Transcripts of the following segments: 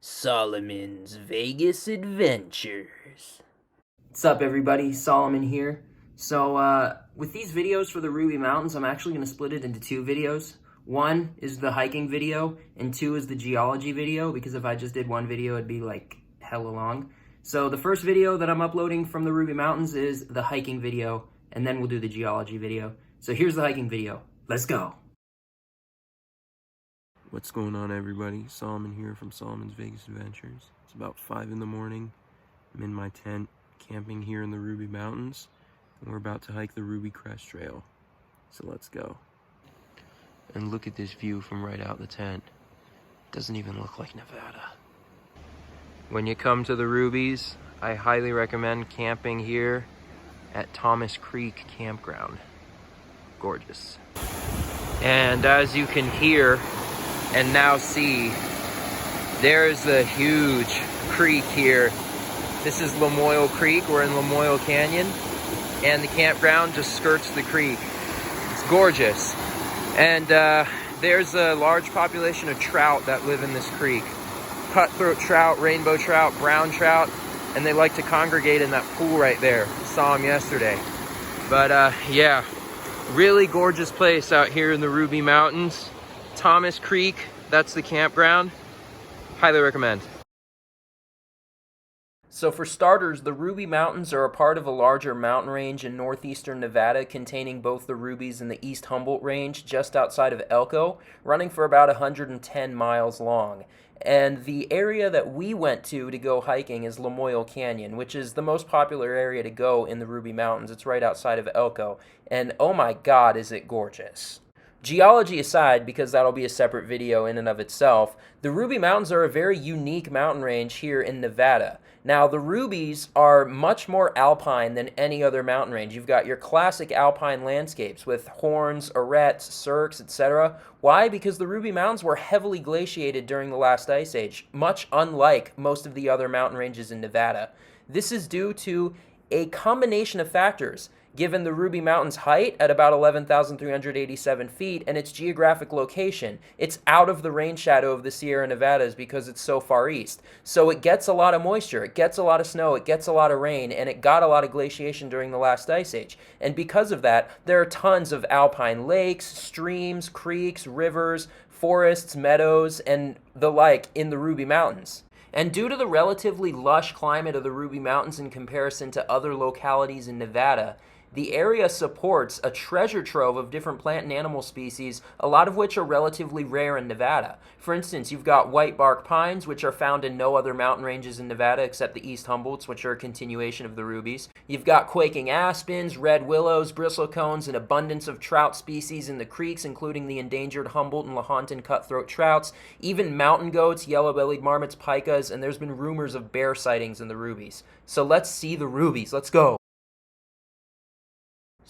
Solomon's Vegas Adventures. What's up, everybody? Solomon here. So with these videos for the Ruby Mountains, I'm actually going to split it into two videos. One is the hiking video, and two is the geology video, because if I just did one video, it'd be like hella long. So the first video that I'm uploading from the Ruby Mountains is the hiking video, and then we'll do the geology video. So here's the hiking video. Let's go. What's going on, everybody? Solomon here from Solomon's Vegas Adventures. It's about 5 in the morning. I'm in my tent camping here in the Ruby Mountains, and we're about to hike the Ruby Crest Trail. So let's go. And look at this view from right out the tent. It doesn't even look like Nevada. When you come to the Rubies, I highly recommend camping here at Thomas Creek Campground. Gorgeous. And as you can hear and now see, there's a huge creek here. This is Lamoille Creek. We're in Lamoille Canyon, and the campground just skirts the creek. It's gorgeous. And there's a large population of trout that live in this creek. Cutthroat trout, rainbow trout, brown trout, and they like to congregate in that pool right there. Saw them yesterday. But yeah, really gorgeous place out here in the Ruby Mountains. Thomas Creek, that's the campground. Highly recommend. So for starters, the Ruby Mountains are a part of a larger mountain range in northeastern Nevada containing both the Rubies and the East Humboldt Range just outside of Elko, running for about 110 miles long. And the area that we went to go hiking is Lamoille Canyon, which is the most popular area to go in the Ruby Mountains. It's right outside of Elko, and oh my God, is it gorgeous. Geology aside, because that'll be a separate video in and of itself, the Ruby Mountains are a very unique mountain range here in Nevada. Now, the Rubies are much more alpine than any other mountain range. You've got your classic alpine landscapes with horns, arêtes, cirques, etc. Why? Because the Ruby Mountains were heavily glaciated during the last ice age, much unlike most of the other mountain ranges in Nevada. This is due to a combination of factors, given the Ruby Mountains' height at about 11,387 feet and its geographic location. It's out of the rain shadow of the Sierra Nevadas because it's so far east. So it gets a lot of moisture, it gets a lot of snow, it gets a lot of rain, and it got a lot of glaciation during the last ice age. And because of that, there are tons of alpine lakes, streams, creeks, rivers, forests, meadows, and the like in the Ruby Mountains. And due to the relatively lush climate of the Ruby Mountains in comparison to other localities in Nevada, the area supports a treasure trove of different plant and animal species, a lot of which are relatively rare in Nevada. For instance, you've got white bark pines, which are found in no other mountain ranges in Nevada except the East Humboldts, which are a continuation of the Rubies. You've got quaking aspens, red willows, bristlecones, an abundance of trout species in the creeks, including the endangered Humboldt and Lahontan cutthroat trouts, even mountain goats, yellow-bellied marmots, pikas, and there's been rumors of bear sightings in the Rubies. So let's see the Rubies. Let's go.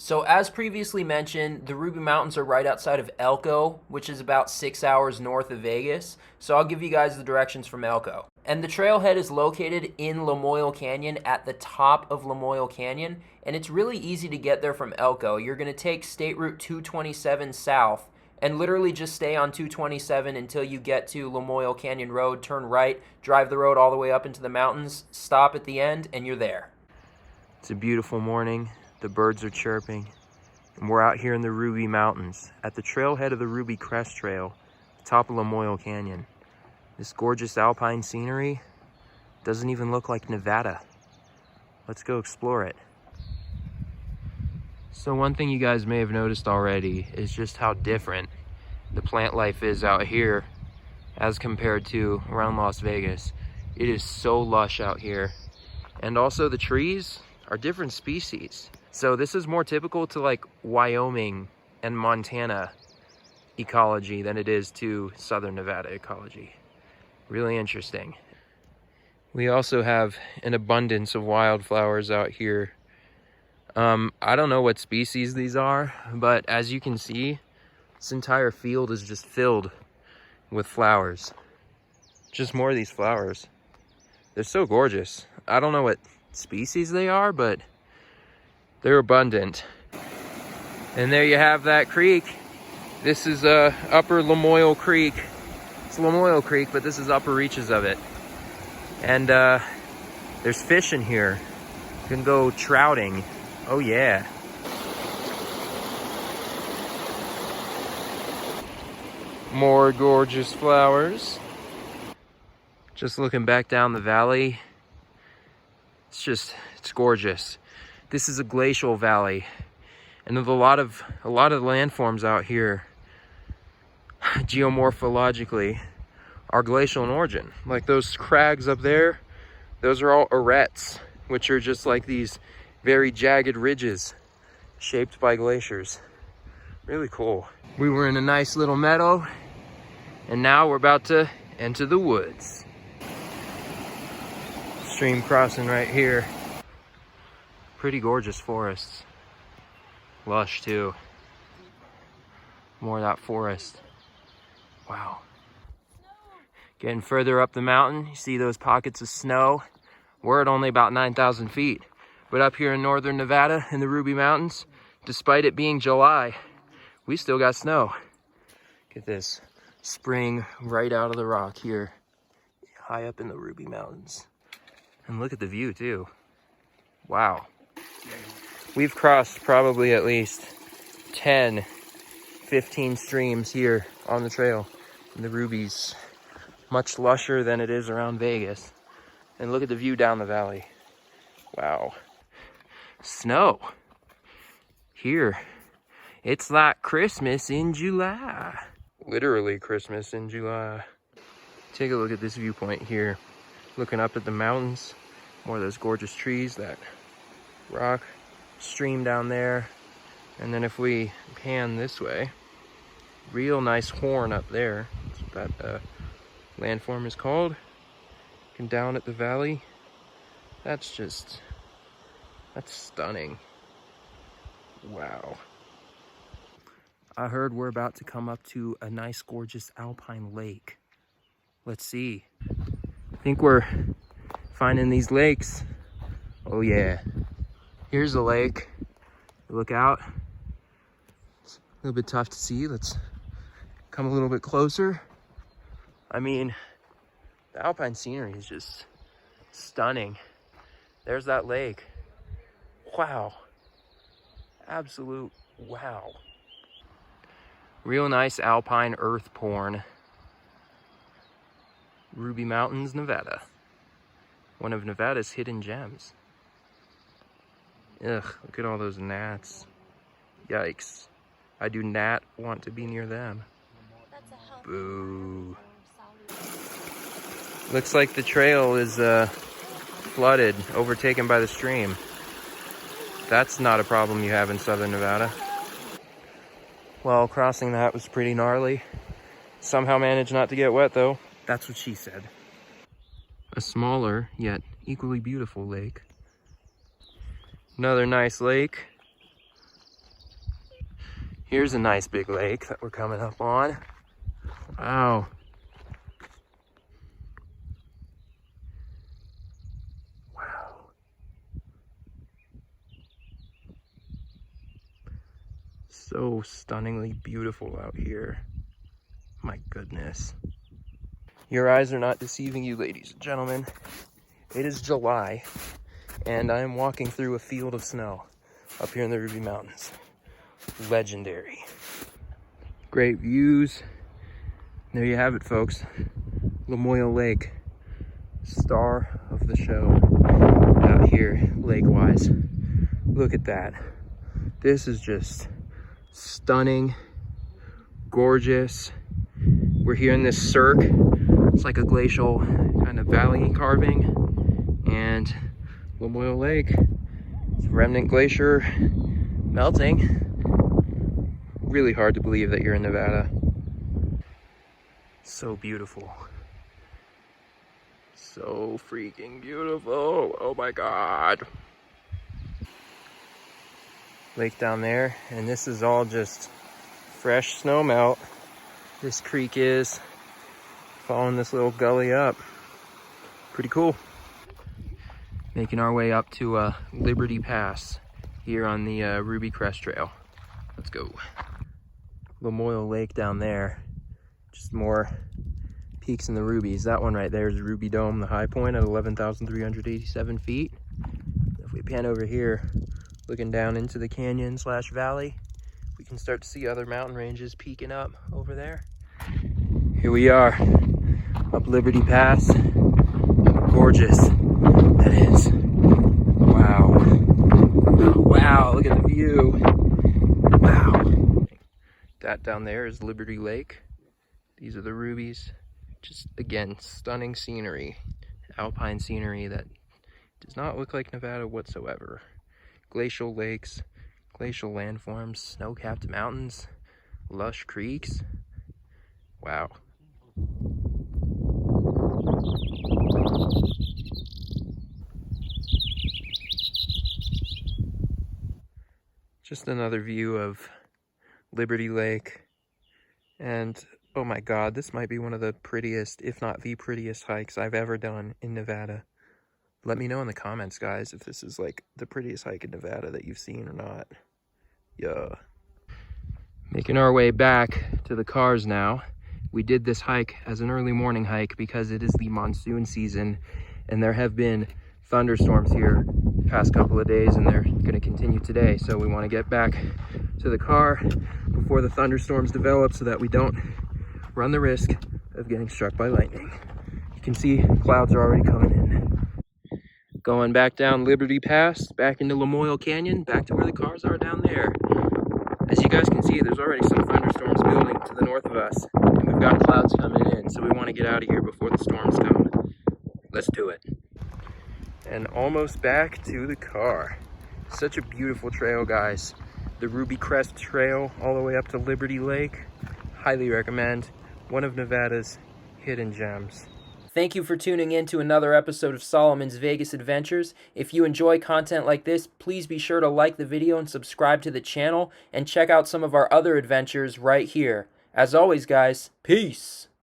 So as previously mentioned, the Ruby Mountains are right outside of Elko, which is about 6 hours north of Vegas. So I'll give you guys the directions from Elko. And the trailhead is located in Lamoille Canyon at the top of Lamoille Canyon, and it's really easy to get there from Elko. You're going to take State Route 227 south and literally just stay on 227 until you get to Lamoille Canyon Road, turn right, drive the road all the way up into the mountains, stop at the end, and you're there. It's a beautiful morning. The birds are chirping, and we're out here in the Ruby Mountains at the trailhead of the Ruby Crest Trail, top of Lamoille Canyon. This gorgeous alpine scenery doesn't even look like Nevada. Let's go explore it. So one thing you guys may have noticed already is just how different the plant life is out here as compared to around Las Vegas. It is so lush out here, and also the trees are different species. So this is more typical to like Wyoming and Montana ecology than it is to Southern Nevada ecology. Really interesting. We also have an abundance of wildflowers out here. I don't know what species these are, but as you can see, this entire field is just filled with flowers. Just more of these flowers. They're so gorgeous. I don't know what species they are, but they're abundant. And there you have that creek. This is Upper Lamoille Creek. It's Lamoille Creek, but this is upper reaches of it. And there's fish in here. You can go trouting. Oh yeah. More gorgeous flowers. Just looking back down the valley, it's gorgeous. This is a glacial valley, and there's a lot of landforms out here, geomorphologically, are glacial in origin. Like those crags up there, those are all arêtes, which are just like these very jagged ridges shaped by glaciers. Really cool. We were in a nice little meadow, and now we're about to enter the woods. Stream crossing right here. Pretty gorgeous forests. Lush too. More of that forest. Wow. Getting further up the mountain, you see those pockets of snow. We're at only about 9,000 feet. But up here in northern Nevada, in the Ruby Mountains, despite it being July, we still got snow. Look at this, spring right out of the rock here, high up in the Ruby Mountains. And look at the view too. Wow. We've crossed probably at least 10, 15 streams here on the trail. And the Ruby's much lusher than it is around Vegas. And look at the view down the valley. Wow. Snow. Here. It's like Christmas in July. Literally Christmas in July. Take a look at this viewpoint here. Looking up at the mountains. More of those gorgeous trees, that rock stream down there. And then if we pan this way, real nice horn up there. That's what that landform is called. Looking down at the valley. That's stunning. Wow. I heard we're about to come up to a nice, gorgeous alpine lake. Let's see. I think we're finding these lakes. Oh yeah. Here's a lake. Look out. It's a little bit tough to see. Let's come a little bit closer. I mean, the alpine scenery is just stunning. There's that lake. Wow. Absolute wow. Real nice alpine earth porn. Ruby Mountains, Nevada. One of Nevada's hidden gems. Ugh, look at all those gnats. Yikes. I do not want to be near them. Boo. Looks like the trail is flooded, overtaken by the stream. That's not a problem you have in southern Nevada. Well, crossing that was pretty gnarly. Somehow managed not to get wet though. That's what she said. A smaller, yet equally beautiful lake. Another nice lake. Here's a nice big lake that we're coming up on. Wow. Wow. So stunningly beautiful out here. My goodness. Your eyes are not deceiving you, ladies and gentlemen. It is July, and I am walking through a field of snow up here in the Ruby Mountains. Legendary. Great views. There you have it, folks. Lamoille Lake. Star of the show out here, lake-wise. Look at that. This is just stunning, gorgeous. We're here in this cirque. It's like a glacial kind of valley carving. And Lamoille Lake, it's a remnant glacier melting. Really hard to believe that you're in Nevada. So beautiful. So freaking beautiful. Oh my God. Lake down there, and this is all just fresh snow melt. This creek is following this little gully up. Pretty cool. Making our way up to Liberty Pass here on the Ruby Crest Trail. Let's go. Lamoille Lake down there. Just more peaks in the Rubies. That one right there is Ruby Dome, the high point at 11,387 feet. If we pan over here, looking down into the canyon slash valley, we can start to see other mountain ranges peeking up over there. Here we are, up Liberty Pass. Gorgeous that is. Wow. Oh, wow, look at the view. Wow. That down there is Liberty Lake. These are the Rubies. Just, again, stunning scenery. Alpine scenery that does not look like Nevada whatsoever. Glacial lakes, glacial landforms, snow-capped mountains, lush creeks. Wow. Just another view of Liberty Lake. And oh my God, this might be one of the prettiest, if not the prettiest hikes I've ever done in Nevada. Let me know in the comments, guys, if this is like the prettiest hike in Nevada that you've seen or not. Yeah. Making our way back to the cars now. We did this hike as an early morning hike because it is the monsoon season and there have been thunderstorms here the past couple of days and they're going to continue today. So we want to get back to the car before the thunderstorms develop so that we don't run the risk of getting struck by lightning. You can see clouds are already coming in. Going back down Liberty Pass, back into Lamoille Canyon, back to where the cars are down there. As you guys can see, there's already some thunderstorms building to the north of us, and we've got clouds coming in, so we want to get out of here before the storms come. Let's do it. And almost back to the car. Such a beautiful trail, guys. The Ruby Crest Trail all the way up to Liberty Lake. Highly recommend. One of Nevada's hidden gems. Thank you for tuning in to another episode of Solomon's Vegas Adventures. If you enjoy content like this, please be sure to like the video and subscribe to the channel, and check out some of our other adventures right here. As always, guys, peace!